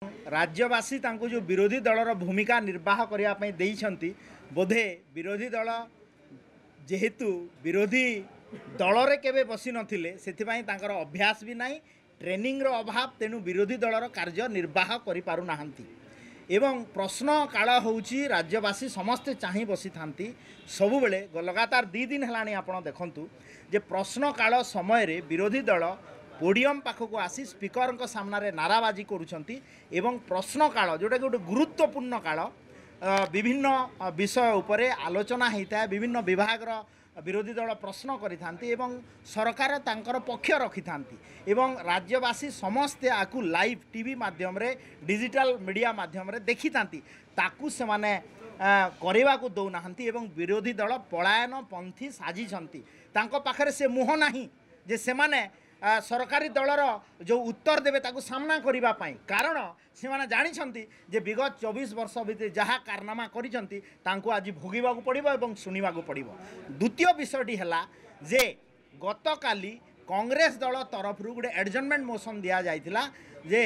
राज्यवासी जो विरोधी दलर भूमिका निर्वाह करने बोधे विरोधी दल जेहेतु विरोधी दल रे केबे बसी नथिले सेथिपाई तांकर अभ्यास भी नहीं ट्रेनिंग रो अभाव तेणु विरोधी दलर कार्य निर्वाह करि पारु नाहंती एवं प्रश्न काल होउची राज्यवासी समस्ते चाहि बसी थांती सबु बेले लगातार 2 दिन हेलानी आपण देखंतु जे प्रश्न काल समय रे विरोधी दल पोडियम पाखक आसी स्पीकर सामने नाराबाजी करुँच एवं प्रश्न काल जोटा कि गोटे गुरुत्वपूर्ण काल विभिन्न विषय उपरे आलोचना होता है विभिन्न विभाग विरोधी दल प्रश्न करिथांती एवं सरकार तांकर पक्ष रखि थांती एवं राज्यवासी समस्ते आकु लाइव टीवी माध्यम रे डिजिटल मीडिया माध्यम रे देखि थांती ताकू से माने करवा को दौ नाहंती एवं विरोधी दल पलायन पंथी साजी छंती तांको पाखरे से मुह नाही जे से माने सरकारी दलर जो उत्तर देवे ताकू सामना करबा पाई कारण से माने जानी जे विगत 24 वर्ष भितर जहाँ कारनामा करिसंती तांको आज भोगिबा को पड़िबो एवं सुनिबा को पड़िबो। द्वितीय विषयटी हला जे गतकाली कांग्रेस दल तरफ गोटे एडजमेंट मोशन दिया जाइथिला जे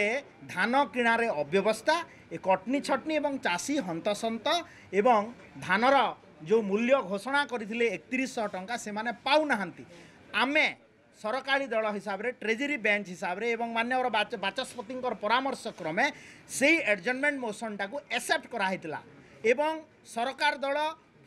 धान किणारे अव्यवस्था ए कटनी छटनी एवं चाषी हंतसंत एवं धानर जो मूल्य घोषणा करथिले 3100 टंका से माने पाउ नाहंती आमे सरकारी दल हिसाब रे ट्रेजरी बेंच हिसाब रे एवं मान्यवर बाचस्पति परामर्श क्रमे से एडजमेंट मोशन टाकू एक्सेप्ट कराइला एवं सरकार दल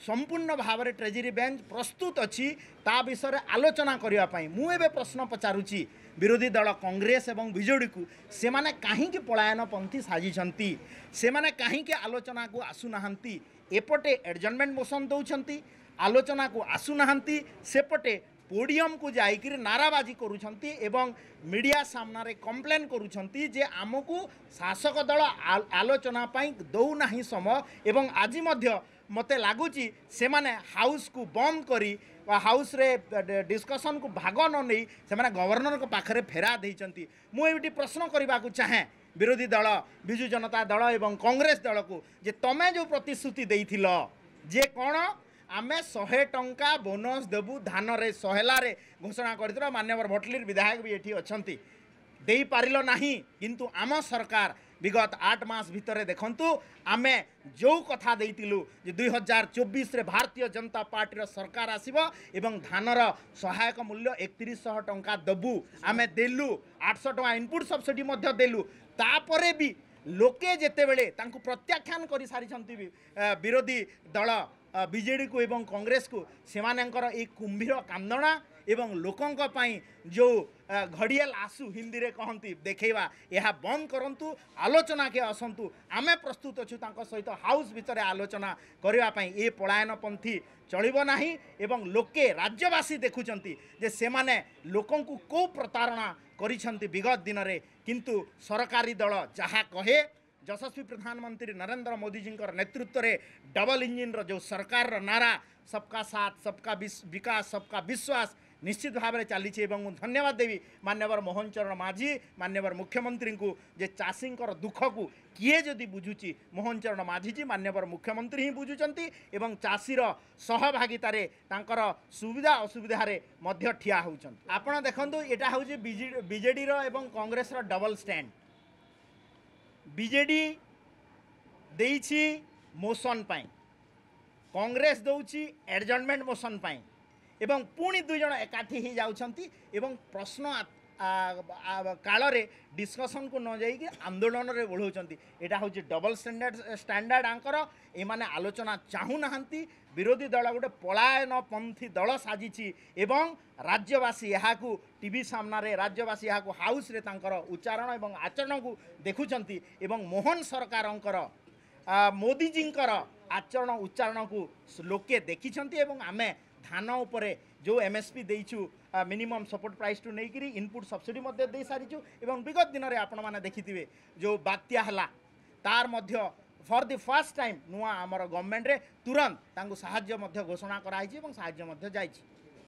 संपूर्ण भाव में ट्रेजरी बेंच प्रस्तुत अच्छी ता विषय आलोचना करने मुझे प्रश्न पचारुची विरोधी दल कांग्रेस एवं बीजेडी को से माने कहीं पलायन पंथी साजिशंती से माने कहीं आलोचना को आसुनाहांती एपटे एडजमेंट मोशन दौरान आलोचना को आसुनाहांती सेपटे पोडियम को जाइकिर नाराबाजी करुछंती एवं मीडिया सामने कंप्लेन करुछंती जे आमको शासक दल आलोचना पाई दौ नाही समय एवं आज मध्य मते लागुची से माने हाउस को बंद करी हाउस रे डिस्कशन को भाग न नहीं से माने गवर्नर को पाखरे फेरा देइचंती मु एटी प्रश्न करबा को चाहे विरोधी दल बिजु जनता दल एवं कांग्रेस दल को जे तमे जो प्रतिश्रुति देइथिलो जे कोन आमे 100 टंका बोनस देबू धान रे सहेलारे घोषणा कर मान्यवर भटलीर विधायक भी ये अच्छी दे पारिल नाही किंतु आम सरकार विगत 8 मास भितर देखंतु आमे जो कथा देइतिलु जे 2024 रे भारतीय जनता पार्टी रो सरकार आसीबो एवं धानर सहायक मूल्य 3100 टंका देबू आमे देलु 800 टंका इनपुट सब्सिडी मध्य देलु तापरे भी लोके जेते बेले तांकु प्रत्याख्यान करि सारिछंती विरोधी दल बीजेडी को एवं कांग्रेस को सेमानंकर एक कुंभीर कांदना एवं लोकंक पई जो घड़ियाल आसु हिंदी रे कहंती देखैबा यह बंद करंतु आलोचना के असंतु आमे प्रस्तुत अछु तांको सहित हाउस भितर आलोचना करबा पई ए पलायन पंथी चलिबो नाही एवं लोके राज्यवासी देखुचंती जे सेमाने लोकंकु को प्रतारणा करिसंती विगत दिन रे किंतु सरकारी दल जहाँ कहे यशस्वी प्रधानमंत्री नरेंद्र मोदी जी नेतृत्व में डबल इंजिन जो सरकार नारा सबका साथ सबका विकास सबका विश्वास निश्चित भाव में चली धन्यवाद देवी मान्यवर मोहन चरण माझी मान्यवर मुख्यमंत्री को जे चाषी दुख को किए जदि बुझुची मोहन चरण माझी जी मान्यवर मुख्यमंत्री ही बुझुचंती एवं चाषीर सहभागितार तांकर सुविधा असुविधा मध्य ठिया होउचंती आपण देखंतु एटा होउची बीजेडी रो एवं कांग्रेस रो डबल स्टैंड बीजेडी देइछि मोशन पाई कांग्रेस दौची एडजमेंट मोशन पाई एवं पुणी दुई जन एकाठी ही जाउछंती एवं प्रश्न काल रे डिस्कशन को न जाइए आंदोलन रे बढ़ाऊँच यहाँ हूँ डबल स्टैंडर्ड आंकर एमाने आलोचना चाहू नाहंती विरोधी दल गोटे पलायन पंथी दल साजिची एवं राज्यवासी यहाँ को टीवी सामने राज्यवासी यहाँ को हाउस रे तांकर उच्चारण एवं आचरण को देखुंट एवं मोहन सरकार मोदी जींकर आचरण उच्चारण को लोके देखिछंती एवं आमे धान उपरे जो एमएसपी देइछु मिनिमम सपोर्ट प्राइस टू नहीं इनपुट सब्सिडी मध्य दे सारिछु एवं विगत दिन में आपण मैंने देखिथिबे जो बात्या हला तार मध्य फॉर द फर्स्ट टाइम नुआ आमर गवर्नमेंट रे तुरंत तांको साहाय्य मध्य घोषणा कराई एवं साहाय्य मध्य जाइछि।